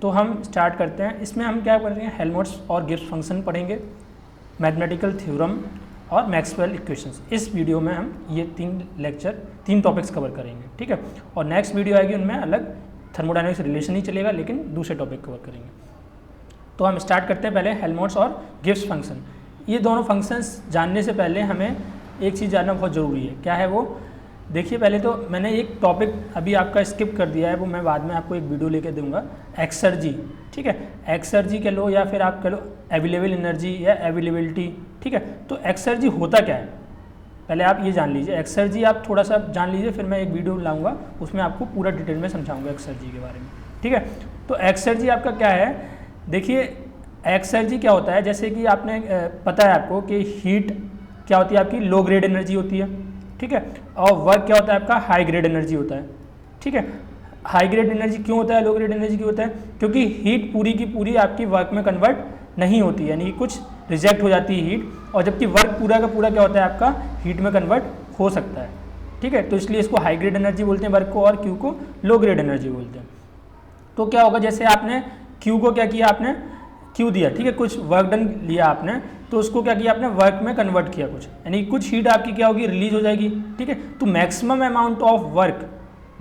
तो हम स्टार्ट करते हैं। इसमें हम क्या पढ़ रहे हैं, हेल्महोल्ट्ज़ और गिब्स फंक्शन पढ़ेंगे, मैथमेटिकल थ्योरम और मैक्सवेल इक्वेशंस। इस वीडियो में हम ये 3 टॉपिक्स कवर करेंगे, ठीक है। और नेक्स्ट वीडियो आएगी, उनमें अलग थर्मोडायनेमिक्स रिलेशन ही चलेगा, लेकिन दूसरे टॉपिक कवर करेंगे। तो हम स्टार्ट करते हैं पहले हेल्महोल्ट्ज़ और गिब्स फंक्शन। ये दोनों फंक्शंस जानने से पहले हमें एक चीज़ जानना बहुत ज़रूरी है। क्या है वो? देखिए, पहले तो मैंने एक टॉपिक अभी आपका स्किप कर दिया है, वो मैं बाद में आपको एक वीडियो लेके दूंगा, एक्सर्जी, ठीक है। एक्सर्जी कह लो या फिर आप कह लो अवेलेबल एनर्जी या अवेलेबिलिटी, ठीक है। तो एक्सर्जी होता क्या है, पहले आप ये जान लीजिए। एक्सर्जी आप थोड़ा सा जान लीजिए, फिर मैं एक वीडियो लाऊंगा, उसमें आपको पूरा डिटेल में समझाऊंगा एक्सर्जी के बारे में, ठीक है। तो एक्सर्जी आपका क्या है? देखिए, एक्सर्जी क्या होता है, जैसे कि आपने पता है आपको कि हीट क्या होती है, आपकी लो ग्रेड एनर्जी होती है, ठीक है। और वर्क क्या होता है आपका, हाई ग्रेड एनर्जी होता है, ठीक है। हाई ग्रेड एनर्जी क्यों होता है, लो ग्रेड एनर्जी क्यों होता है? क्योंकि हीट पूरी की पूरी आपकी वर्क में कन्वर्ट नहीं होती है, यानी कि कुछ रिजेक्ट हो जाती है हीट, और जबकि वर्क पूरा का पूरा क्या होता है आपका, हीट में कन्वर्ट हो सकता है, ठीक है। तो इसलिए इसको हाई ग्रेड एनर्जी बोलते हैं वर्क को, और क्यू को लो ग्रेड एनर्जी बोलते हैं। तो क्या होगा, जैसे आपने क्यू को क्या किया, आपने क्यू दिया, ठीक है, कुछ वर्क डन लिया आपने, तो उसको क्या किया आपने, वर्क में कन्वर्ट किया कुछ, यानी कुछ हीट आपकी क्या होगी, रिलीज हो जाएगी, ठीक है। तो मैक्सिमम अमाउंट ऑफ वर्क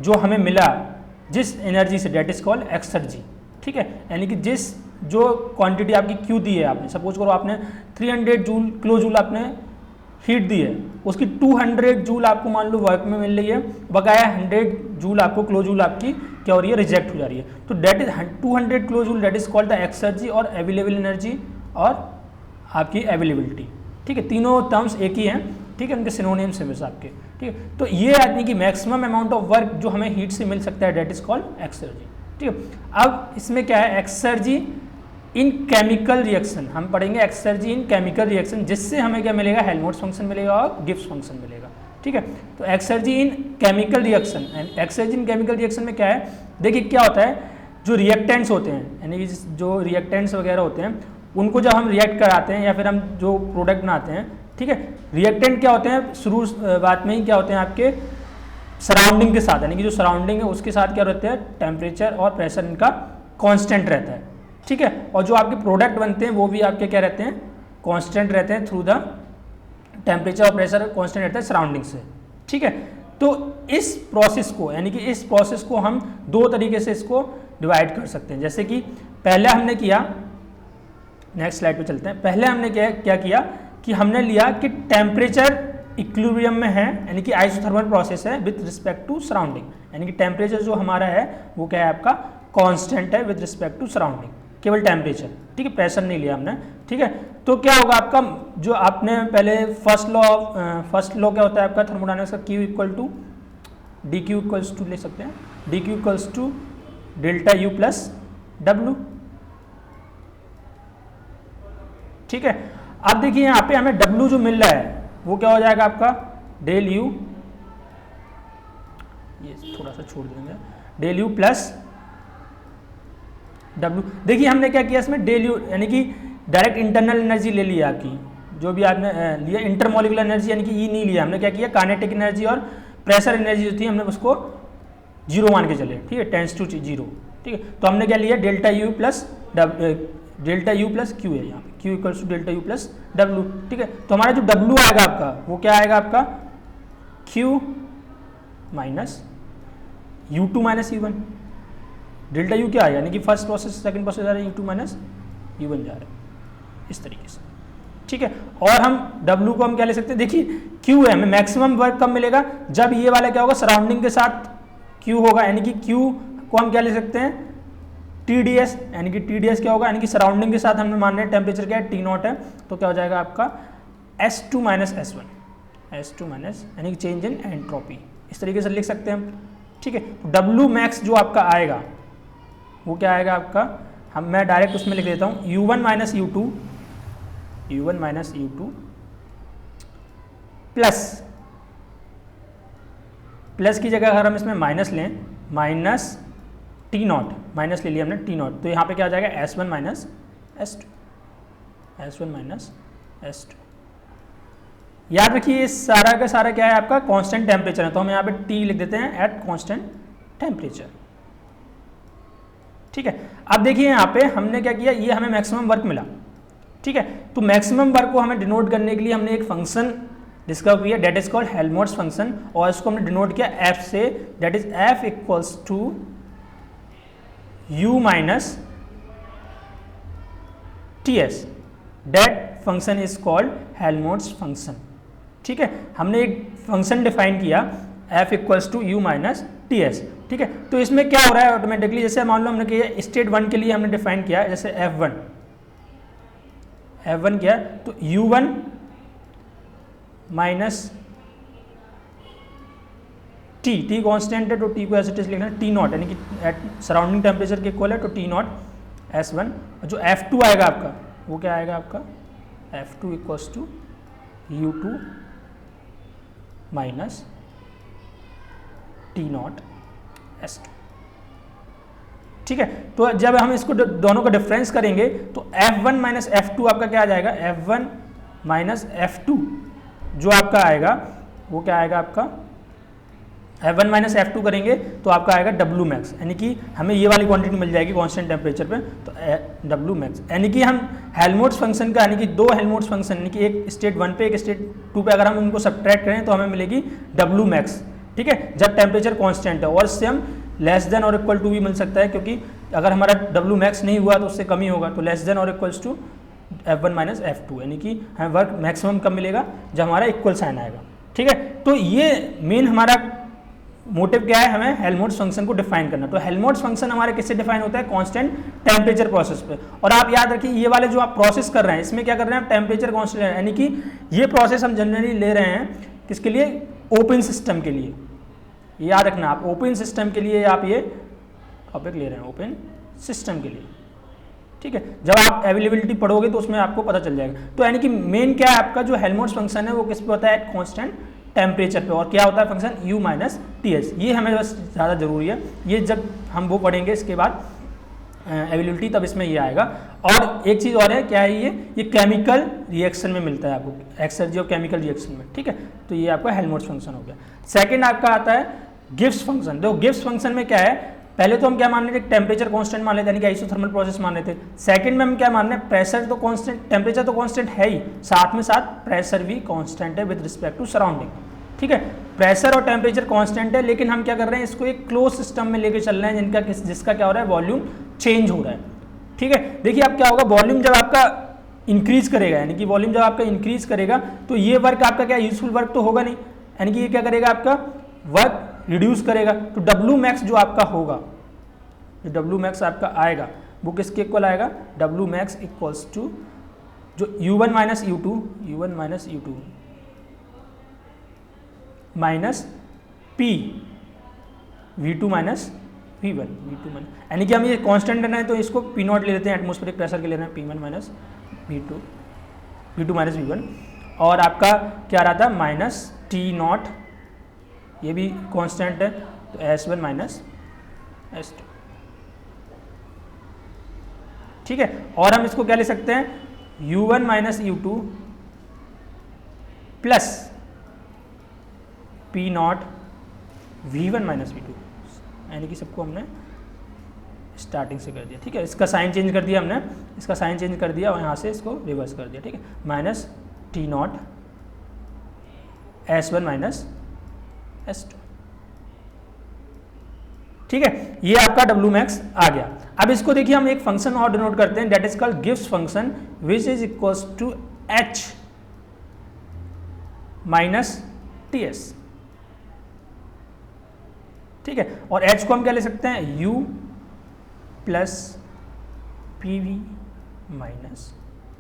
जो हमें मिला जिस एनर्जी से, डेट इज कॉल्ड एक्सर्जी, ठीक है। यानी कि जिस जो क्वांटिटी आपकी क्यू दी है आपने, सपोज करो आपने 300 जूल किलो जूल आपने हीट दी है, उसकी 200 जूल आपको मान लो वर्क में मिल रही है, बकाया 100 जूल आपको किलो जूल आपकी क्या हो रही है, रिजेक्ट हो जा रही है। तो that is 200 kilo joule, that is called the exergy और अवेलेबल एनर्जी और आपकी अवेलेबिलिटी, ठीक है। तीनों टर्म्स एक ही हैं, ठीक है, उनके सिनोनिम्स हैं आपके, ठीक है। तो ये आदमी की मैक्सिमम अमाउंट ऑफ वर्क जो हमें हीट से मिल सकता है, डेट इज कॉल्ड एक्सर्जी, ठीक है। अब इसमें क्या है, एक्सर्जी इन केमिकल रिएक्शन, हम पढ़ेंगे एक्सर्जी इन केमिकल रिएक्शन, जिससे हमें क्या मिलेगा, हेल्महोल्ट्ज़ फंक्शन मिलेगा और गिब्स फंक्शन मिलेगा, ठीक है। तो exergy in chemical reaction, and exergy in chemical reaction में क्या है, देखिए क्या होता है, जो रिएक्टेंट्स होते हैं, यानी कि जो रिएक्टेंट्स वगैरह होते हैं, उनको जब हम रिएक्ट कराते हैं या फिर हम जो प्रोडक्ट बनाते हैं, ठीक है, रिएक्टेंट क्या होते हैं, शुरू बात में ही क्या होते हैं आपके सराउंडिंग के साथ, यानी कि जो सराउंडिंग है उसके साथ क्या रहते हैं, टेम्परेचर और प्रेशर इनका कांस्टेंट रहता है, ठीक है। और जो आपके प्रोडक्ट बनते हैं वो भी आपके क्या रहते हैं, कांस्टेंट रहते हैं, थ्रू द टेम्परेचर और प्रेशर कांस्टेंट रहता है सराउंडिंग से, ठीक है। तो इस प्रोसेस को, यानी कि इस प्रोसेस को हम दो तरीके से इसको डिवाइड कर सकते हैं। जैसे कि पहले हमने किया, नेक्स्ट स्लाइड पे चलते हैं, पहले हमने क्या किया कि हमने लिया कि टेम्परेचर इक्विलिब्रियम में है, यानी कि आइसोथर्मल प्रोसेस है विद रिस्पेक्ट टू सराउंडिंग, यानी कि टेम्परेचर जो हमारा है वो क्या है आपका, कांस्टेंट है विद रिस्पेक्ट टू सराउंडिंग, केवल टेम्परेचर, ठीक है, प्रेशर नहीं लिया हमने, ठीक है। तो क्या होगा आपका, जो आपने पहले फर्स्ट लॉ क्या होता है आपका थर्मोडायनामिक्स का, Q equal to D Q equals to ले सकते हैं, D Q equals to delta U plus W, ठीक है। अब देखिए यहाँ पे हमें W जो मिल रहा है वो क्या हो जाएगा आपका, डेल यू, ये थोड़ा सा छोड़ देंगे, डेल यू प्लस W। देखिए हमने क्या किया इसमें, डेल यू यानी कि डायरेक्ट इंटरनल एनर्जी ले लिया आपकी, जो भी आपने लिया, इंटरमोलिकुलर एनर्जी यानी कि ई नहीं लिया हमने, क्या किया, काइनेटिक एनर्जी और प्रेशर एनर्जी जो थी हमने उसको जीरो मान के चले, ठीक है, टेंस टू जीरो, ठीक है। तो हमने क्या लिया, डेल्टा यू प्लस क्यू है यहाँ पे, Q equals to delta U plus W, ठीक है। तो हमारा जो डब्लू आएगा आपका वो क्या आएगा आपका, Q minus U two minus U one, delta U क्या है, यानी कि फर्स्ट प्रोसेस सेकंड प्रोसेस जा रहा है, U two minus U one जा रहा है, इस तरीके से, ठीक है। और हम W को हम क्या ले सकते हैं, देखिए Q है, हमें मैक्सिमम वर्क कब मिलेगा, जब ये वाला क्या होगा, सराउंडिंग के साथ Q होगा, यानी कि Q को हम क्या ले सकते हैं, TDS, यानी कि TDS क्या होगा, यानी कि सराउंडिंग के साथ हमने मान रहे हैं टेम्परेचर क्या है, T0 है, तो क्या हो जाएगा आपका S2 minus S1, S2 minus, यानी कि चेंज इन एंट्रोपी, इस तरीके से लिख सकते हैं हम, ठीक है। W मैक्स जो आपका आएगा वो क्या आएगा आपका, मैं डायरेक्ट उसमें लिख देता हूँ, U1 माइनस U2 प्लस की जगह अगर हम इसमें माइनस लें, माइनस T0, माइनस ले लिया हमने T0, तो यहाँ पे क्या आ जाएगा, S1 माइनस S2। याद रखिए सारा का सारा क्या है आपका, कांस्टेंट टेम्परेचर है, तो हम यहाँ पे T लिख देते हैं, एट कांस्टेंट टेम्परेचर, ठीक है। अब देखिए यहाँ पे हमने क्या किया, ये हमें मैक्सिमम वर्क मिला, ठीक है। तो मैक्सिमम वर्क को हमें डिनोट करने के लिए हमने एक फंक्शन डिस्कवर किया, that is called Helmholtz function, और इसको हमने डिनोट किया एफ से, that is F equals to u minus T S. That function is called Helmholtz function, ठीक है। हमने एक फंक्शन डिफाइन किया f equals to U minus T S, ठीक है। तो इसमें क्या हो रहा है ऑटोमेटिकली, जैसे मान लो हमने किया स्टेट 1 के लिए हमने डिफाइन किया, जैसे f1 क्या है, तो u1 माइनस टी कॉन्स्टेंट है तो टी को एज इट इज लिखना है टी नॉट, यानी कि एट सराउंडिंग टेम्परेचर के इक्वल है, तो टी नॉट S1। और जो f2 आएगा आपका वो क्या आएगा आपका, f2 equals to u2 minus T naught S2, ठीक है। तो जब हम इसको दोनों का डिफरेंस करेंगे तो f1 माइनस f2 आपका क्या आ जाएगा, f1 माइनस f2 जो आपका आएगा वो क्या आएगा आपका, f1 माइनस f2 करेंगे तो आपका आएगा W मैक्स, यानी कि हमें ये वाली क्वांटिटी मिल जाएगी कांस्टेंट टेम्परेचर पे, तो W मैक्स, यानी कि हम हेल्महोल्ट्ज फंक्शन का, यानी कि दो हेल्महोल्ट्ज फंक्शन, यानी कि एक स्टेट 1 पे एक स्टेट 2 पे अगर हम उनको सब्ट्रैक्ट करें तो हमें मिलेगी W मैक्स, ठीक है, जब टेम्परेचर कांस्टेंट है। और इससे हम लेस देन और इक्वल टू भी मिल सकता है, क्योंकि अगर हमारा W मैक्स नहीं हुआ तो उससे कम ही होगा, तो लेस देन और equals to f1 minus f2, यानी कि हमें वर्क मैक्सिमम कब मिलेगा, जब हमारा इक्वल साइन आएगा, ठीक है। तो ये मेन हमारा मोटिव क्या है, हमें हेल्महोल्ट्ज फंक्शन को डिफाइन करना। तो हेल्महोल्ट्ज फंक्शन हमारे किससे डिफाइन होता है, कांस्टेंट टेम्परेचर प्रोसेस पे। और आप याद रखिए ये वाले जो आप प्रोसेस कर रहे हैं इसमें क्या कर रहे हैं, टेम्परेचर कांस्टेंट, यानी कि ये प्रोसेस हम जनरली ले रहे हैं किसके लिए, ओपन सिस्टम के लिए। ये याद रखना, आप ओपन सिस्टम के लिए आप ये टॉपिक ले रहे हैं, ओपन सिस्टम के लिए, ठीक है। जब आप अवेलेबिलिटी पढ़ोगे तो उसमें आपको पता चल जाएगा। तो यानी कि मेन क्या है आपका जो हेल्महोल्ट्ज फंक्शन है वो किस पे होता है, एट कांस्टेंट टेम्परेचर पे, और क्या होता है function u minus T S. ये हमें बस ज़्यादा जरूरी है, ये जब हम वो पढ़ेंगे इसके बाद अवेलेबिलिटी तब इसमें ये आएगा। और एक चीज़ और है, क्या है ये केमिकल रिएक्शन में मिलता है आपको, एक्सर्जी ऑफ केमिकल रिएक्शन में, ठीक है। तो ये आपका हेल्महोल्ट्ज फंक्शन हो गया। सेकेंड आपका आता है गिब्स फंक्शन। देखो गिब्स फंक्शन में क्या है, पहले तो हम क्या मान रहे थे, टेम्परेचर कांस्टेंट मान लेते हैं, यानी कि आइसोथर्मल प्रोसेस मान रहे थे। सेकंड में हम क्या मान रहे हैं, प्रेशर तो कांस्टेंट, टेम्परेचर तो कांस्टेंट है ही, साथ में साथ प्रेशर भी कांस्टेंट है विद रिस्पेक्ट टू सराउंडिंग, ठीक है। प्रेशर और टेम्परेचर कांस्टेंट है, लेकिन हम क्या कर रहे हैं, इसको एक क्लोज सिस्टम में लेके चल रहे हैं जिसका क्या हो रहा है, वॉल्यूम चेंज हो रहा है, ठीक है। देखिए अब क्या होगा, वॉल्यूम जब आपका इंक्रीज करेगा, यानी कि वॉल्यूम जब आपका इंक्रीज करेगा तो ये वर्क आपका क्या यूजफुल वर्क तो होगा नहीं, यानी कि ये क्या करेगा, आपका वर्क रिड्यूस करेगा। तो W मैक्स जो आपका होगा, जो W मैक्स आपका आएगा वो किसके इक्वल आएगा, W मैक्स इक्वल्स टू जो U1 minus U2 minus P V2 minus V1, यानी कि हम ये कांस्टेंट लेना है तो इसको P नॉट ले लेते हैं, एटमॉस्फेरिक प्रेशर के ले रहे हैं, P1 minus V2 minus V1। और आपका क्या रहा था, माइनस T नॉट, ये भी कांस्टेंट है, तो S1 माइनस S2, ठीक है। और हम इसको क्या ले सकते हैं, U1 minus U2 plus P not V1 minus V2, यानी कि सबको हमने स्टार्टिंग से कर दिया, ठीक है। इसका साइन चेंज कर दिया हमने, इसका साइन चेंज कर दिया और यहाँ से इसको रिवर्स कर दिया, ठीक है। Minus T not S1 minus S2, ठीक है। ये आपका W मैक्स आ गया। अब इसको देखिए हम एक फंक्शन और डिनोट करते हैं, that is called Gibbs function, which is equals to H minus TS, ठीक है। और H को हम क्या ले सकते हैं, U plus PV minus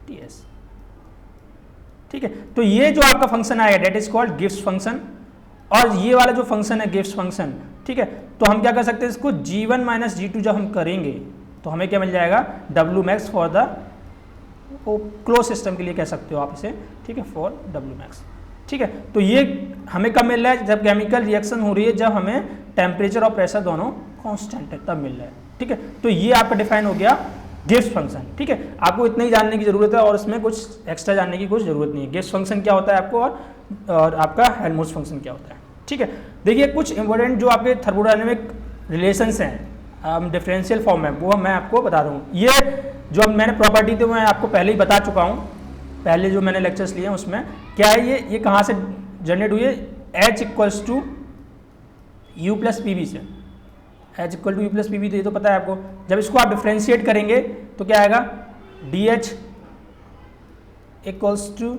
TS, ठीक है। तो ये जो आपका फंक्शन आएगा that is called Gibbs function, और ये वाला जो फंक्शन है गिब्स फंक्शन, ठीक है। तो हम क्या कर सकते हैं, इसको G1 माइनस G2 जब हम करेंगे तो हमें क्या मिल जाएगा, W max for the close system के लिए कह सकते हो आप इसे, ठीक है, फॉर W मैक्स, ठीक है। तो ये हमें कब मिल रहा है, जब केमिकल रिएक्शन हो रही है, जब हमें टेम्परेचर और प्रेशर दोनों कांस्टेंट है तब मिल रहा है, ठीक है। तो ये आपका डिफाइन हो गया गिब्स फंक्शन, ठीक है। आपको इतना ही जानने की जरूरत है और इसमें कुछ एक्स्ट्रा जानने की कुछ जरूरत नहीं है। गिब्स फंक्शन क्या होता है आपको, और आपका हेल्महोल्ट्ज फंक्शन क्या होता है, ठीक है। देखिए कुछ इंपॉर्टेंट जो आपके थर्मोडायनेमिक रिलेशंस हैं डिफरेंशियल फॉर्म है वो मैं आपको बता रहा हूँ। ये जो मैंने प्रॉपर्टी तो मैं आपको पहले ही बता चुका हूँ, पहले जो मैंने लेक्चर्स लिए हैं उसमें क्या है, ये कहाँ से जनरेट हुई है, H equals to U plus P V से। H equal to U plus P V तो ये तो पता है आपको। जब इसको आप डिफ्रेंशिएट करेंगे तो क्या आएगा, D H equals to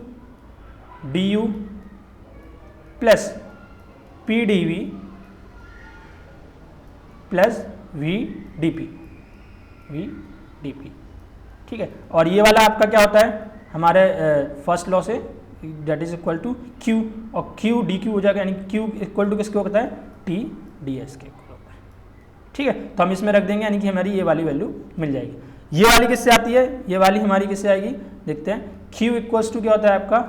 D U plus P D V plus V D P, ठीक है। और ये वाला आपका क्या होता है हमारे फर्स्ट लॉ से, that is equal to Q, और क्यू डी क्यू हो जाएगा, यानी क्यू इक्वल टू किसके होता है, टी डी एस के इक्वल होता है, ठीक है। तो हम इसमें रख देंगे, यानी कि हमारी ये वाली वैल्यू मिल जाएगी। ये वाली किससे आती है, ये वाली हमारी किससे आएगी, देखते हैं। क्यू इक्वल्स टू क्या होता है आपका,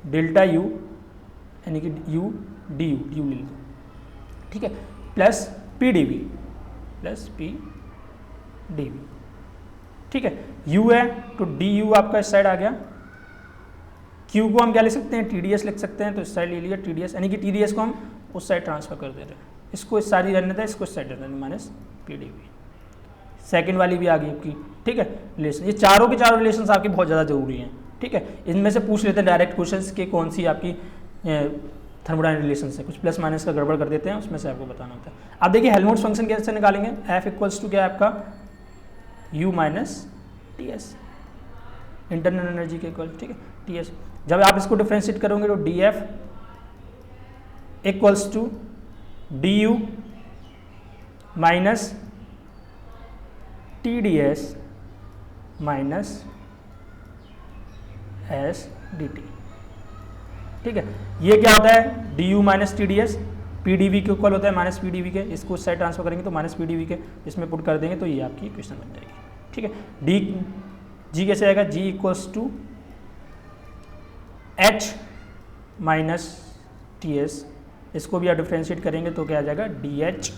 डेल्टा यू, यानी कि यू डी यू ले लो, ठीक है, प्लस पी डी वी ठीक है। u है तो डी यू आपका इस साइड आ गया, q को हम क्या लिख सकते हैं, TDS लिख सकते हैं, तो इस साइड ले लिया TDS, यानी कि TDS को हम उस साइड ट्रांसफर कर दे रहे हैं, इसको इस साइड रहने दें, इसको इस साइड रहने दें, माइनस PDV। सेकंड वाली भी आ गई आपकी, ठीक है, रिलेशन। ये चारों के चारों रिलेशंस आपकी बहुत ज़्यादा जरूरी हैं, ठीक है। इनमें से पूछ लेते हैं डायरेक्ट क्वेश्चंस के कौन सी आपकी थर्मोडायनामिक रिलेशन से, कुछ प्लस माइनस का गड़बड़ कर देते हैं, उसमें से आपको बताना होता है। अब देखिए हेल्महोल्ट्ज फंक्शन कैसे निकालेंगे, F इक्वल्स टू क्या है आपका, U minus TS, internal energy के इक्वल, ठीक है, TS। जब आप इसको डिफ्रेंशिएट करोगे तो DF equals to DU minus TDS minus SDT, ठीक है। ये क्या होता है, DU माइनस TDS, PDV के इक्वल होता है माइनस PDV के, इसको उस साइड ट्रांसफर करेंगे तो माइनस PDV के इसमें पुट कर देंगे तो ये आपकी इक्वेशन बन जाएगी, ठीक है। G कैसे आएगा, G equals to H minus TS, इसको भी आप डिफ्रेंशिएट करेंगे तो क्या आ जाएगा, DH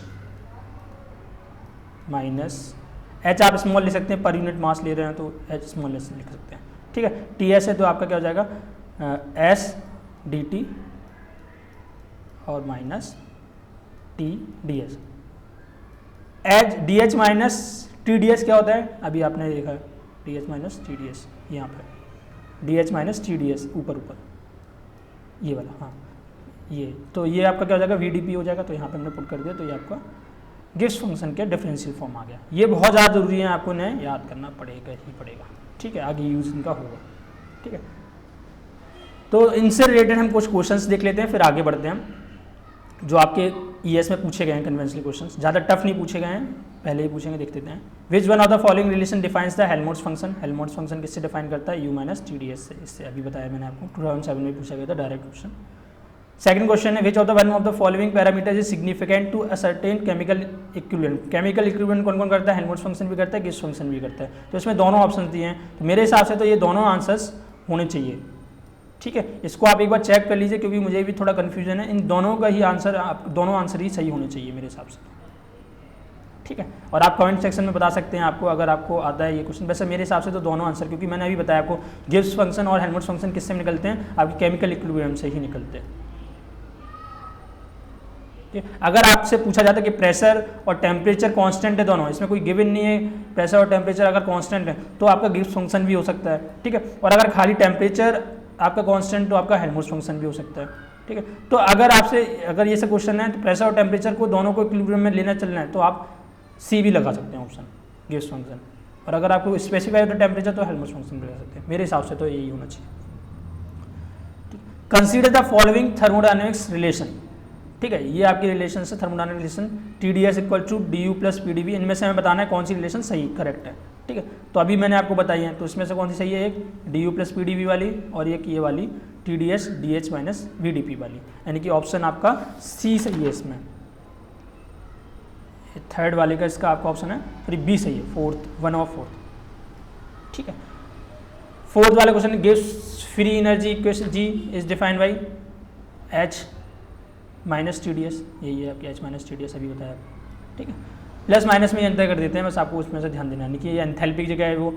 माइनस H आप स्मॉल लिख सकते हैं, पर यूनिट मास ले रहे हैं तो H स्मॉल लिख सकते हैं, ठीक है। TS है तो आपका क्या हो जाएगा, SDT और minus TDS। DH minus TDS क्या होता है, अभी आपने देखा DH माइनस TDS, यहाँ पर DH माइनस TDS ऊपर ये वाला, हाँ ये, तो ये आपका क्या हो जाएगा, VDP हो जाएगा, तो यहाँ पे हमने पुट कर दिया, तो ये आपका गिब्स फंक्शन के डिफरेंशियल फॉर्म आ गया। ये बहुत ज़्यादा जरूरी है, आपको इन्हें याद करना पड़ेगा ही पड़ेगा, ठीक है, आगे यूज इनका होगा, ठीक है। तो इनसे रिलेटेड हम कुछ क्वेश्चंस देख लेते हैं, फिर आगे बढ़ते हैं हम। जो आपके ES में पूछे गए हैं कन्वेंशनल क्वेश्चंस, ज़्यादा टफ नहीं पूछे गए हैं, पहले ही पूछेंगे, देख लेते हैं। Which one of the following relation defines the Helmholtz function, Helmholtz function किससे डिफाइन करता है, U माइनस TDS से, इससे अभी बताया मैंने आपको, 2007 में पूछा गया था डायरेक्ट क्वेश्चन। सेकंड क्वेश्चन है, which of the one of the following parameters is significant to a certain chemical equivalent. Chemical equivalent कौन कौन करता है, हेल्महोल्ट्ज फंक्शन भी करता है, गिब्स फंक्शन भी करता है, तो इसमें दोनों ऑप्शन दिए हैं, तो मेरे हिसाब से तो ये दोनों आंसर्स होने चाहिए, ठीक है। इसको आप एक बार चेक कर लीजिए, क्योंकि मुझे भी थोड़ा कन्फ्यूजन है, इन दोनों का ही आंसर, दोनों आंसर ही सही होने चाहिए मेरे हिसाब से, ठीक है। और आप कमेंट सेक्शन में बता सकते हैं आपको, अगर आपको आता है ये क्वेश्चन। वैसे मेरे हिसाब से तो दोनों आंसर, क्योंकि मैंने अभी बताया आपको गिब्स फंक्शन और हेल्महोल्ट्ज फंक्शन किससे निकलते हैं, आपकी केमिकल इक्विलिब्रियम से ही निकलते हैं। अगर आपसे पूछा जाता है कि प्रेशर और टेम्परेचर कांस्टेंट है दोनों, इसमें कोई गिवन नहीं है, प्रेशर और टेम्परेचर अगर कांस्टेंट है तो आपका गिब्स फंक्शन भी हो सकता है, ठीक है। और अगर खाली टेम्परेचर आपका कांस्टेंट तो आपका हेल्महोल्ट्ज फंक्शन भी हो सकता है, ठीक है। तो अगर ये सब क्वेश्चन है तो प्रेशर और टेम्परेचर को दोनों को इक्विलिब्रियम में लेना चलना है तो आप C भी लगा सकते हैं ऑप्शन, गिब्स फंक्शन। और अगर आपको स्पेसिफाई होता है टेम्परेचर तो हेल्महोल्ट्ज फंक्शन भी लगा सकते हैं, मेरे हिसाब से तो यही होना चाहिए। Consider the following thermodynamics relation, ठीक है, ये आपकी रिलेशन है thermodynamic relation, TDS equal to DU plus PDV, इनमें से हमें बताना है कौन सी रिलेशन सही करेक्ट है, ठीक है। तो अभी मैंने आपको बताई है, तो इसमें से कौन सी सही है, एक DU प्लस PDV वाली और एक ये वाली TDS DH माइनस VDP वाली, यानी कि ऑप्शन आपका C सही है इसमें। थर्ड वाले का इसका आपका ऑप्शन है, फिर B सही है, फोर्थ 1 और 4, ठीक है। फोर्थ वाले question, Gibbs free energy equation G is defined by H minus TDS, यही है आपकी H माइनस TDS, अभी बताया, ठीक है। प्लस माइनस में अंतर कर देते हैं, बस आपको उसमें से ध्यान देना है कि ये एंथैल्पी की जगह है वो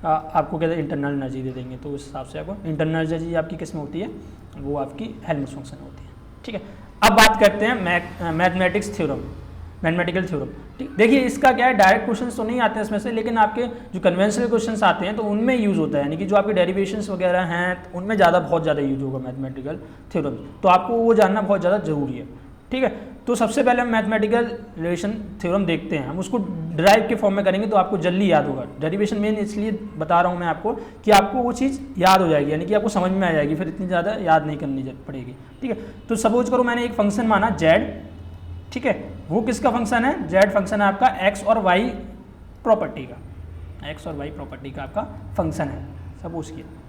आपको क्या इंटरनल एनर्जी दे देंगे, तो उस हिसाब से आपको इंटरनल एनर्जी आपकी किस में होती है, वो आपकी हेल्महोल्ट्ज फंक्शन होती है, ठीक है। अब बात करते हैं मैथमेटिक्स थ्योरम। Mathematical theorem. ठीक, देखिए इसका क्या है, डायरेक्ट क्वेश्चंस तो नहीं आते हैं इसमें से, लेकिन आपके जो कन्वेंशनल क्वेश्चंस आते हैं तो उनमें यूज़ होता है, यानी कि जो आपके डेरिवेशंस वगैरह हैं तो उनमें बहुत ज़्यादा यूज होगा मैथमेटिकल थ्योरम, तो आपको वो जानना बहुत ज़्यादा ज़रूरी है। ठीक है, तो सबसे पहले हम मैथमेटिकल रिलेशन थ्योरम देखते हैं, हम उसको डिराइव के फॉर्म में करेंगे तो आपको जल्दी याद होगा। डेरिवेशन मेन इसलिए बता रहा हूँ मैं आपको कि आपको वो चीज़ याद हो जाएगी, यानी कि आपको समझ में आ जाएगी, फिर इतनी ज़्यादा याद नहीं करनी पड़ेगी। ठीक है, तो सपोज करो मैंने एक फंक्शन माना जेड, ठीक है, वो किसका फंक्शन है, जेड फंक्शन है आपका एक्स और वाई प्रॉपर्टी का, एक्स और वाई प्रॉपर्टी का आपका फंक्शन है सपोज किया।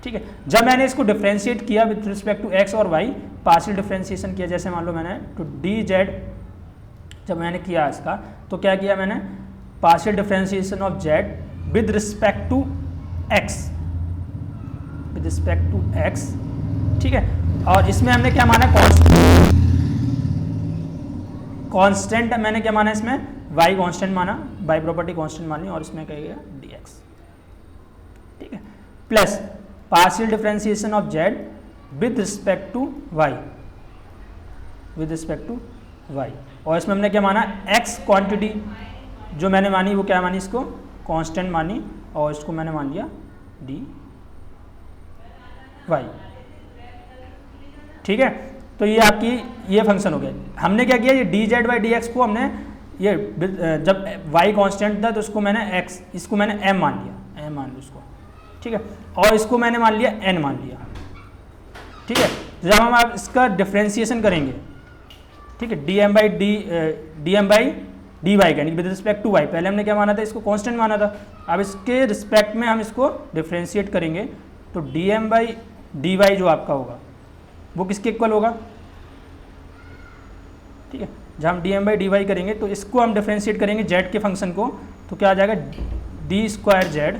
ठीक है, जब मैंने इसको डिफ्रेंशिएट किया विद रिस्पेक्ट टू एक्स और वाई, पार्शियल डिफ्रेंशिएशन किया, जैसे मान लो मैंने टू डी जेड, जब मैंने किया इसका तो क्या किया मैंने, partial differentiation of Z with respect to X, with respect to X. ठीक है, और इसमें हमने क्या माना, कांस्टेंट मैंने क्या माना इसमें, y कांस्टेंट माना, बाई प्रॉपर्टी कांस्टेंट मान ली, और इसमें क्या गया dx। ठीक है, plus partial differentiation of z with respect to y, with respect to y, और इसमें हमने क्या माना, x क्वांटिटी जो मैंने मानी वो क्या मानी, इसको कांस्टेंट मानी, और इसको मैंने मान लिया dy। ठीक है, तो ये आपकी ये फंक्शन हो गया। हमने क्या किया, ये D Z by D x को हमने ये जब y कांस्टेंट था तो इसको मैंने x, इसको मैंने m मान लिया, m मान लिया उसको। ठीक है, और इसको मैंने मान लिया n मान लिया। ठीक है, जब हम आप इसका डिफ्रेंशिएशन करेंगे, ठीक है, D M by D Y का विद रिस्पेक्ट टू y, पहले हमने क्या माना था, इसको कांस्टेंट माना था, अब इसके रिस्पेक्ट में हम इसको डिफ्रेंशिएट करेंगे तो D M by D Y जो आपका होगा वो किसके इक्वल होगा। ठीक है, जब हम D M by D Y करेंगे तो इसको हम डिफ्रेंशिएट करेंगे जेड के फंक्शन को, तो क्या आ जाएगा, D square Z,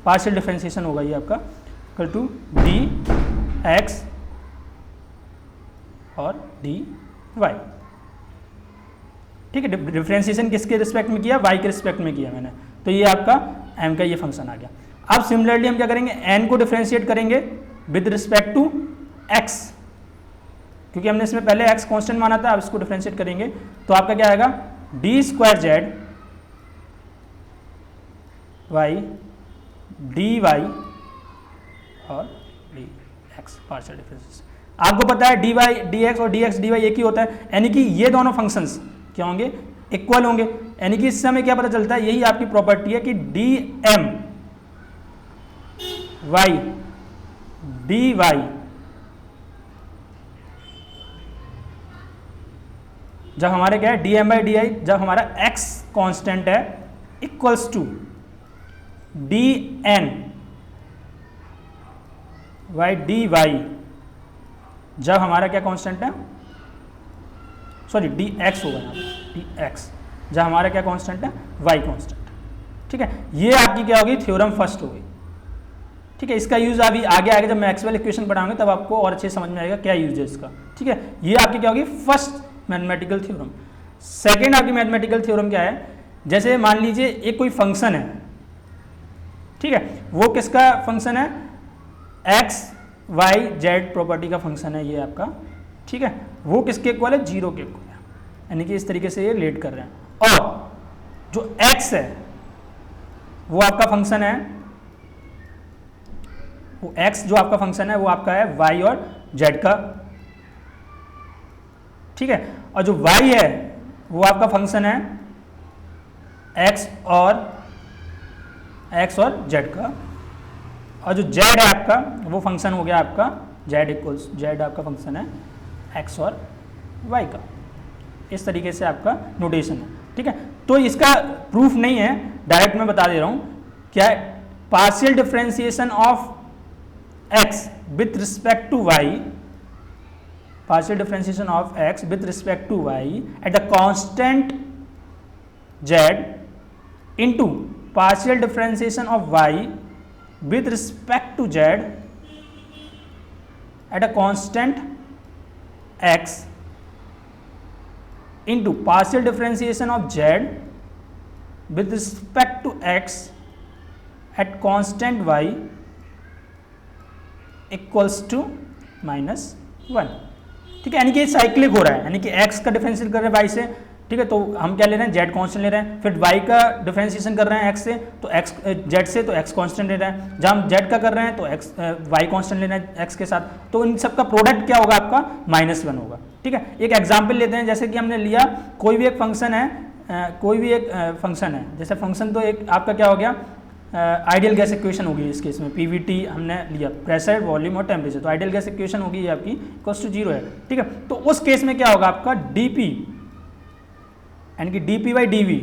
partial differentiation होगा ये आपका, इक्वल टू डी एक्स और डी वाई। ठीक है, डिफ्रेंशिएशन किसके रिस्पेक्ट में किया, वाई के रिस्पेक्ट में किया मैंने, तो ये आपका एम का ये फंक्शन आ गया। अब सिमिलरली हम क्या करेंगे, एन को डिफ्रेंशिएट करेंगे विद रिस्पेक्ट टू एक्स, क्योंकि हमने इसमें पहले x कांस्टेंट माना था, अब इसको डिफरेंशिएट करेंगे तो आपका क्या आएगा, D square Z Y D Y और डी एक्स, पार्शियल डिफरेंशिएशन। आपको पता है डी वाई डी एक्स और डी एक्स डी वाई एक ही होता है, यानी कि ये दोनों फंक्शंस क्या होंगे, इक्वल होंगे, यानी कि इससे हमें क्या पता चलता है, यही आपकी प्रॉपर्टी है कि D M Y D Y जब हमारे क्या है, D M by D I, जब हमारा x कांस्टेंट है equals to D N Y D Y, जब हमारा क्या कांस्टेंट है, सॉरी डी एक्स होगा यहाँ पे, डी एक्स, जब हमारा क्या कांस्टेंट है, y कांस्टेंट। ठीक है, ये आपकी क्या होगी, थ्योरम फर्स्ट होगी। ठीक है, इसका यूज अभी आगे जब मैक्सवेल इक्वेशन पढ़ाऊंगे तब आपको और अच्छे समझ में आएगा क्या यूज है इसका। ठीक है, ये आपकी क्या होगी, फर्स्ट मैथमेटिकल थ्योरम। सेकेंड आपकी मैथमेटिकल थ्योरम क्या है, जैसे मान लीजिए एक कोई फंक्शन है, ठीक है, वो किसका फंक्शन है, एक्स वाई जेड प्रॉपर्टी का फंक्शन है ये आपका। ठीक है, वो किसके इक्वल है, जीरो के इक्वल है, यानी कि इस तरीके से ये रिलेट कर रहे हैं। और जो एक्स है वो आपका फंक्शन है, वो एक्स जो आपका फंक्शन है वो आपका है वाई और जेड का। ठीक है, और जो y है वो आपका फंक्शन है x और z का, और जो z है आपका वो फंक्शन हो गया आपका z इक्वल्स, z आपका फंक्शन है x और y का। इस तरीके से आपका नोटेशन है। ठीक है, तो इसका प्रूफ नहीं है, डायरेक्ट मैं बता दे रहा हूँ क्या है, partial differentiation of x with respect to y, partial differentiation of x with respect to y at the constant z into partial differentiation of y with respect to z at a constant x into partial differentiation of z with respect to x at constant y equals to -1। ठीक है, यानी कि cyclic हो रहा है, यानी कि x का डिफरेंशिएट कर रहे हैं y से, ठीक है। तो हम क्या ले रहे हैं, जेड कांस्टेंट ले रहे हैं, फिर वाई का डिफरेंशिएशन कर रहे हैं एक्स से तो एक्स जेड से, तो एक्स कांस्टेंट ले रहे हैं, जहाँ हम जेड का कर रहे हैं तो एक्स वाई कांस्टेंट ले रहे हैं एक्स के साथ, तो इन सब का प्रोडक्ट क्या होगा आपका -1 होगा। ठीक है, एक एग्जाम्पल लेते हैं, जैसे कि हमने लिया कोई भी एक फंक्शन है, कोई भी एक फंक्शन है, जैसे फंक्शन तो एक आपका क्या हो गया, आइडियल गैस इक्वेशन होगी इस केस में, पीवीटी हमने लिया, प्रेशर वॉल्यूम और टेम्परेचर, तो आइडियल गैस इक्वेशन होगी ये आपकी इक्वल्स टू 0 है। ठीक है, तो उस केस में क्या होगा आपका डीपी यानी कि dp by dv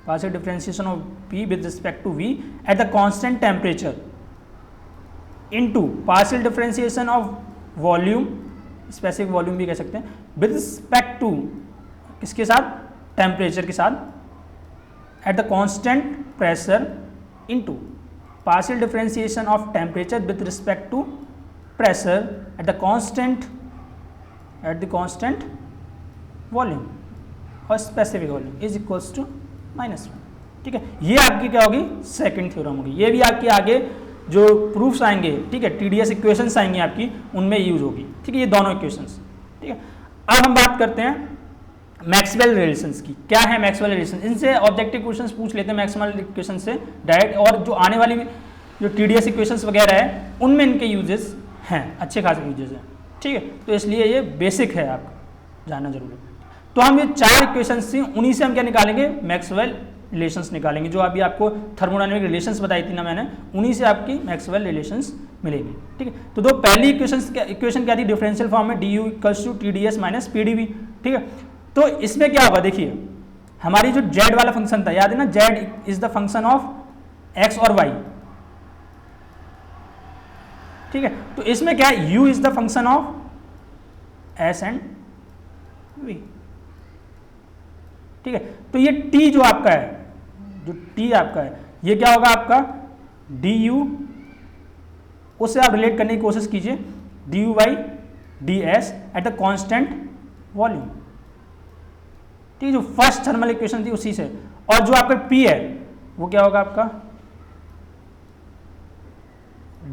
partial differentiation of p with respect to v at the constant temperature into partial differentiation of volume, specific volume भी कह सकते हैं, विद रिस्पेक्ट टू किसके साथ, टेम्परेचर के साथ, at the constant pressure into partial differentiation of temperature with respect to pressure at the constant volume और specific volume is equals to -1। ठीक है, ये आपकी क्या होगी, सेकंड थ्योरम होगी। ये भी आपकी आगे जो प्रूफ्स आएंगे, ठीक है, टीडीएस इक्वेशंस आएंगी आपकी, उनमें यूज होगी। ठीक है, ये दोनों इक्वेशंस। ठीक है, अब हम बात करते हैं मैक्सवेल रिलेशंस की। क्या है मैक्सवेल रिलेशन, इनसे ऑब्जेक्टिव क्वेश्चंस पूछ लेते हैं मैक्सवेल इक्वेशन से डायरेक्ट, और जो आने वाली जो टीडीएस इक्वेशंस वगैरह है उनमें इनके यूजेस हैं, अच्छे खासे यूजेस हैं। ठीक है, तो इसलिए ये बेसिक है, आपका जानना जरूरी है। तो हम ये 4 इक्वेशंस थी, उन्हीं से हम क्या निकालेंगे, मैक्सवेल रिलेशंस निकालेंगे। जो अभी आपको थर्मोडायनेमिक रिलेशंस बताई थी ना मैंने, उन्हीं से आपकी मैक्सवेल रिलेशंस मिलेगी। ठीक है, तो दो पहली इक्वेशन क्या थी, डिफरेंशियल फॉर्म में du equals to TdS minus PdV। ठीक है, तो इसमें क्या होगा, देखिए हमारी जो z वाला फंक्शन था, याद है ना, z is the function of x और y। ठीक है, तो इसमें क्या है, u is the function of s and v। ठीक है, तो ये t जो आपका है, जो t आपका है, ये क्या होगा आपका du, उससे आप रिलेट करने की कोशिश कीजिए, du by ds at the constant volume. ठीक है, जो फर्स्ट थर्मल इक्वेशन थी उसी से, और जो आपका p है वो क्या होगा आपका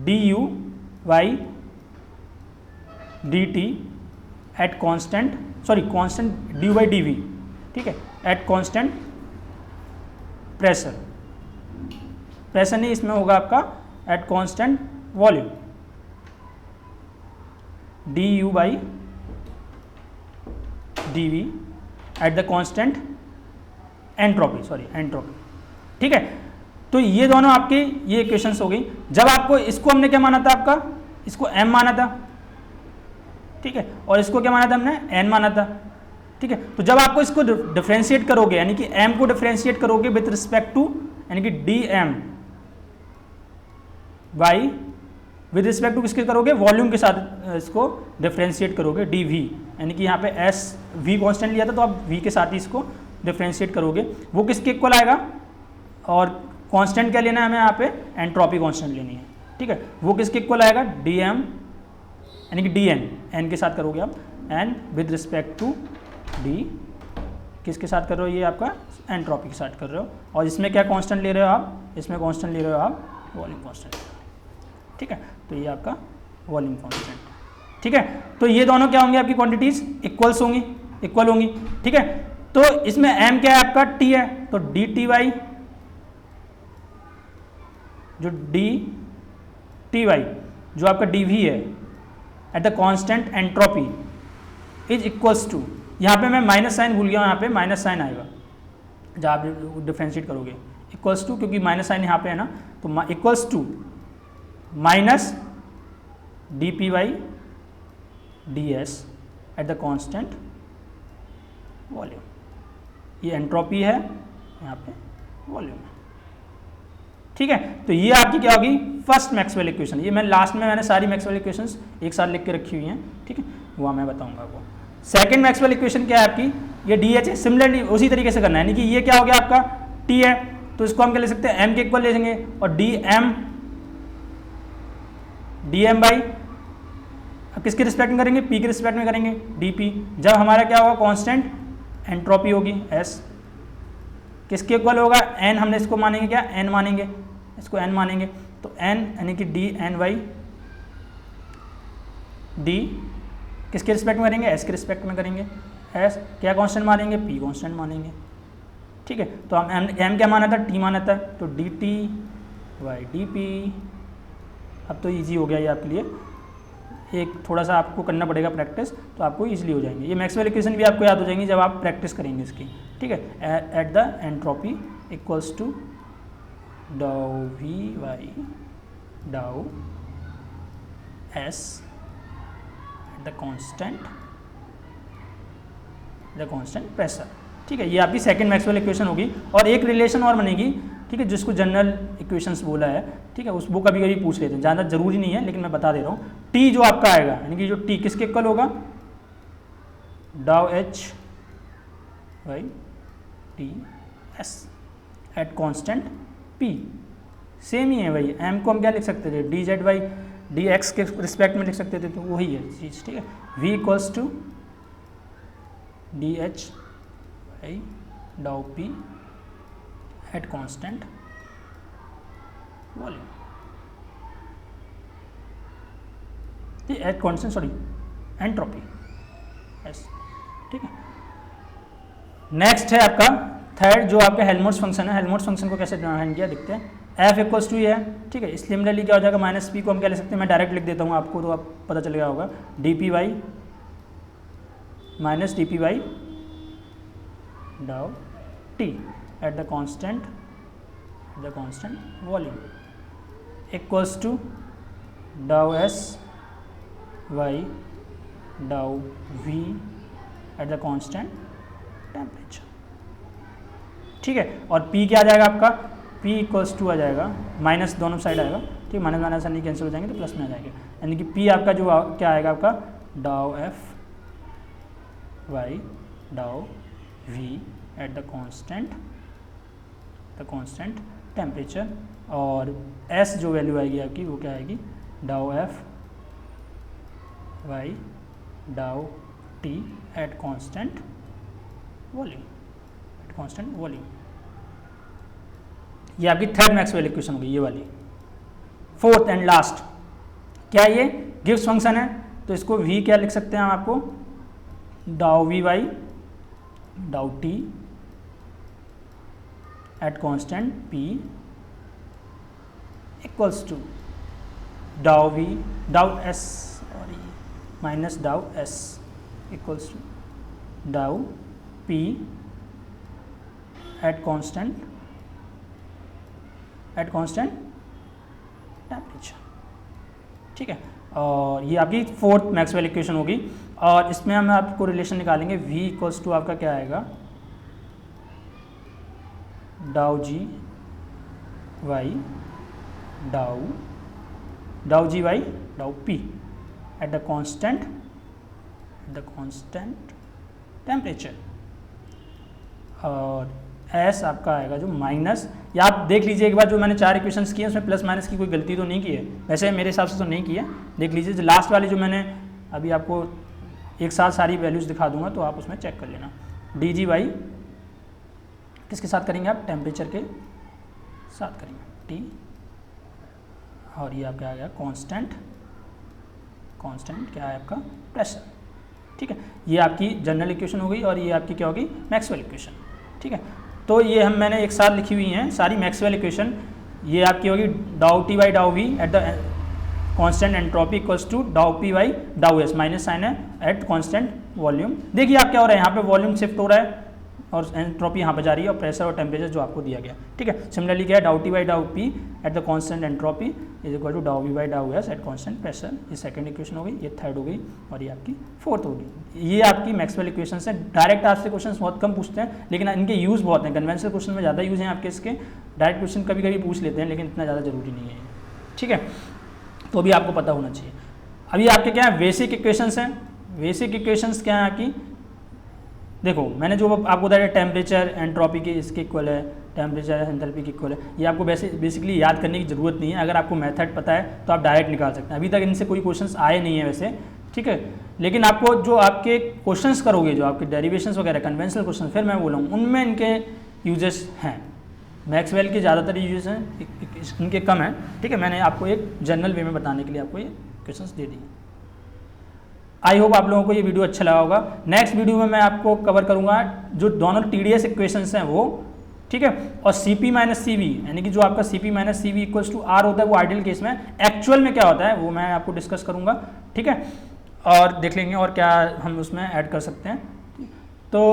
du by dt eight constant, sorry constant du by dv। ठीक है, एट कांस्टेंट प्रेशर, प्रेशर नहीं, इसमें होगा आपका eight constant volume, du by dv eight the constant entropy, sorry entropy. ठीक है, तो ये दोनों आपकी ये इक्वेशंस हो गई। जब आपको इसको हमने क्या माना था, आपका इसको m माना था, ठीक है, और इसको क्या माना था हमने, n माना था। ठीक है, तो जब आपको इसको डिफरेंशिएट करोगे, यानी कि m को डिफरेंशिएट करोगे विथ रिस्पेक्ट टू, यानी कि dm by with respect to किसके करोगे, वॉल्यूम के साथ इसको डिफरेंशिएट करोगे, dv, यानी कि यहाँ पे s v कांस्टेंट लिया था तो आप v के साथ ही इसको डिफरेंशिएट करोगे, वो किसके इक्वल आएगा, और कांस्टेंट क्या लेना है हमें यहाँ पे, एंट्रोपी कांस्टेंट लेनी है। ठीक है, वो किसके इक्वल आएगा, dm यानी कि dn, n के साथ करोगे आप, n with respect to d, किसके साथ कर रहे हो, ये आपका एंट्रोपी के साथ कर रहे हो, और इसमें क्या कांस्टेंट ले रहे हो आप, इसमें कांस्टेंट ले रहे हो आप वॉल्यूम कांस्टेंट। ठीक है, तो ये आपका वॉल्यूम कांस्टेंट। ठीक है, तो ये दोनों क्या होंगे, आपकी क्वांटिटीज इक्वल्स होंगी, इक्वल होंगी। ठीक है, तो इसमें m क्या है आपका, t है, तो dt बाई जो dt जो आपका dv है at the constant entropy is equals to, यहाँ पे मैं माइनस साइन भूल गया हूँ, यहाँ पे माइनस साइन आएगा जब आप डिफरेंशिएट करोगे, इक्वल्स टू, क्योंकि माइनस साइन यहाँ पे है ना, तो equals to minus dp by ds at the constant volume. ये एंट्रोपी है, यहाँ पे वॉल्यूम है। ठीक है, तो ये आपकी क्या होगी, फर्स्ट मैक्सवेल इक्वेशन। ये मैं लास्ट में मैंने सारी मैक्सवेल इक्वेशंस एक साथ लिख के रखी हुई हैं। ठीक है, वो मैं बताऊंगा आपको। सेकंड मैक्सवेल इक्वेशन क्या है आपकी, ये DH है, सिमिलरली उसी तरीके से करना है, यानी कि ये क्या हो गया आपका T है, तो इसको हम क्या ले सकते हैं, m के इक्वल ले लेंगे, और dm बाई किसके रिस्पेक्ट में करेंगे, p के रिस्पेक्ट में करेंगे, dp, जब हमारा क्या होगा, कांस्टेंट एंट्रोपी होगी s, किसके इक्वल होगा, n, हमने इसको मानेंगे क्या, n मानेंगे, इसको n मानेंगे, तो n यानी कि dn बाई d किसके रिस्पेक्ट में करेंगे, s के रिस्पेक्ट में करेंगे, एस क्या कांस्टेंट मानेंगे, पी कांस्टेंट मानेंगे, ठीक है। तो हम एम क्या माना था, टी माना था, तो D T by D P. अब तो इजी हो गया ये आपके लिए, एक थोड़ा सा आपको करना पड़ेगा प्रैक्टिस, तो आपको इजीली हो जाएंगे। ये मैक्सवेल इक्वेशन भी आपको याद हो जाएंगी जब आप प्रैक्टिस करेंगे इसकी, ठीक है। At the entropy equals to dow V by dow S at the constant pressure, ठीक है। ये आपकी सेकंड मैक्सवेल इक्वेशन होगी। और एक रिलेशन और बनेगी, ठीक है, जिसको जनरल इक्वेशंस बोला है, ठीक है। उस वो कभी कभी पूछ लेते हैं, ज़्यादा जरूरी नहीं है लेकिन मैं बता दे रहा हूँ। टी जो आपका आएगा, यानी कि जो टी किसके इक्वल होगा, dow H by T S at constant P. Same ही है भाई, एम को हम क्या लिख सकते थे, D Z by D X के रिस्पेक्ट में लिख सकते थे, तो वही है चीज़, ठीक है। V equals to D H by dow P at constant volume, at constant sorry entropy, yes, ठीक है। नेक्स्ट है आपका थर्ड जो आपका हेल्महोल्ट्ज फंक्शन है। हेल्महोल्ट्ज फंक्शन को कैसे डिफाइन किया देखते हैं। एफ इक्वल्स टू ये है, ठीक है। सिमिलरली क्या हो जाएगा, माइनस पी को हम क्या लिख सकते हैं, मैं डायरेक्ट लिख देता हूँ आपको, तो आप पता चल गया होगा, D P Y minus D P Y dow T at the constant volume equals to dow S Y dow V at the constant temperature, ठीक है। और P क्या आ जाएगा आपका, P इक्वल्स टू आ जाएगा, माइनस दोनों साइड आएगा, ठीक, माइनस माइनस नहीं कैंसिल हो जाएंगे तो प्लस में आ जाएगा, यानी कि P आपका जो क्या आएगा आपका, dow F Y dow V at the constant temperature. और S जो वैल्यू आएगी आपकी वो क्या आएगी, dow F Y dow T at constant volume, ये आपकी थर्ड मैक्सवेल इक्वेशन होगी, ये वाली। फोर्थ एंड लास्ट क्या है, ये गिब्स फंक्शन है, तो इसको v क्या लिख सकते हैं हम आपको, dow V by dow T at constant p equals to dow V dow S sorry minus dow S equals to dow p at constant temperature, ठीक है। और ये आपकी फोर्थ मैक्सवेल इक्वेशन होगी। और इसमें हम आपको रिलेशन निकालेंगे, v इक्वल्स टू आपका क्या आएगा, डाउ जी वाई डाउ जी वाई डाउ P at the constant temperature. और एस आपका आएगा जो माइनस, या आप देख लीजिए एक बार जो मैंने चार इक्वेशंस किए उसमें प्लस माइनस की कोई गलती तो नहीं की है, वैसे मेरे हिसाब से तो नहीं की है, देख लीजिए। जो लास्ट वाली जो मैंने अभी आपको एक साथ सारी वैल्यूज़ दिखा दूंगा तो आप उसमें चेक कर लेना। डी जी वाई किसके साथ करेंगे आप, टेम्परेचर के साथ करेंगे, टी, और ये आपका आ गया कांस्टेंट क्या है आपका, प्रेशर, ठीक है। ये आपकी जनरल इक्वेशन हो गई और ये आपकी क्या होगी, मैक्सवेल इक्वेशन, ठीक है। तो ये मैंने एक साथ लिखी हुई हैं सारी मैक्सवेल इक्वेशन। ये आपकी होगी dow T by dow V at the constant entropy equals to dow P by dow S, minus sign है, एट कांस्टेंट वॉल्यूम। देखिए आप क्या हो रहा है, यहाँ पे वॉल्यूम शिफ्ट हो रहा है और एंट्रोपी यहाँ पर जा रही है, और प्रेशर और टेम्परेचर जो आपको दिया गया, ठीक है। सिमिलरली क्या है, dow T by dow P at the constant entropy is equal to dow V by dow S at constant pressure. ये सेकंड इक्वेशन हो गई, ये थर्ड हो गई, और ये आपकी फोर्थ होगी। ये आपकी मैक्सवेल इक्वेशन है। डायरेक्ट आपसे क्वेश्चन बहुत कम पूछते हैं, लेकिन इनके यूज़ बहुत हैं। कन्वेंशनल क्वेश्चन में ज़्यादा यूज़ हैं आपके इसके, डायरेक्ट क्वेश्चन कभी कभी पूछ लेते हैं, लेकिन इतना ज़्यादा जरूरी नहीं है, ठीक है। तो भी आपको पता होना चाहिए। अभी आपके क्या है, बेसिक इक्वेशंस हैं। बेसिक इक्वेशंस क्या है आपकी, देखो मैंने जो आपको बताया टेम्परेचर एंट्रोपी के इसके इक्वल है, टेम्परेचर एंथैल्पी के इक्वल है, ये आपको बेसिकली याद करने की ज़रूरत नहीं है। अगर आपको मेथड पता है तो आप डायरेक्ट निकाल सकते हैं। अभी तक इनसे कोई क्वेश्चंस आए नहीं है वैसे, ठीक है। लेकिन आपको जो आपके क्वेश्चंस करोगे, जो आपके डेरिवेशंस वगैरह कन्वेंशनल क्वेश्चन, फिर मैं बोला हूँ उनमें इनके यूजेस हैं। मैक्सवेल के ज़्यादातर यूजेस हैं, इनके कम हैं, ठीक है। मैंने आपको एक जनरल वे में बताने के लिए आपको ये क्वेश्चंस दे दिए। आई होप आप लोगों को ये वीडियो अच्छा लगा होगा। नेक्स्ट वीडियो में मैं आपको कवर करूँगा जो दोनों TDS इक्वेशंस हैं वो, ठीक है, और CP माइनस CV, यानी कि जो आपका CP minus CV equals to R होता है वो आइडियल केस में, एक्चुअल में क्या होता है वो मैं आपको डिस्कस करूँगा, ठीक है, और देख लेंगे और क्या हम उसमें ऐड कर सकते हैं। तो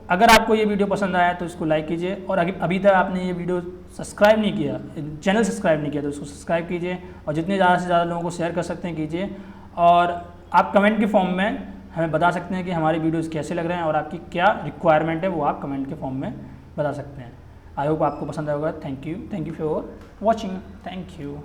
अगर आपको ये वीडियो पसंद आया तो इसको लाइक कीजिए, और अभी तक आपने ये वीडियो सब्सक्राइब नहीं किया, चैनल सब्सक्राइब नहीं किया तो इसको सब्सक्राइब कीजिए, और जितने ज़्यादा से ज़्यादा लोगों को शेयर कर सकते हैं कीजिए, और आप कमेंट के फॉर्म में हमें बता सकते हैं कि हमारी वीडियोज़ कैसे लग रहे हैं और आपकी क्या रिक्वायरमेंट है, वो आप कमेंट के फॉर्म में बता सकते हैं। आई होप आपको पसंद आएगा। Thank you for watching. Thank you.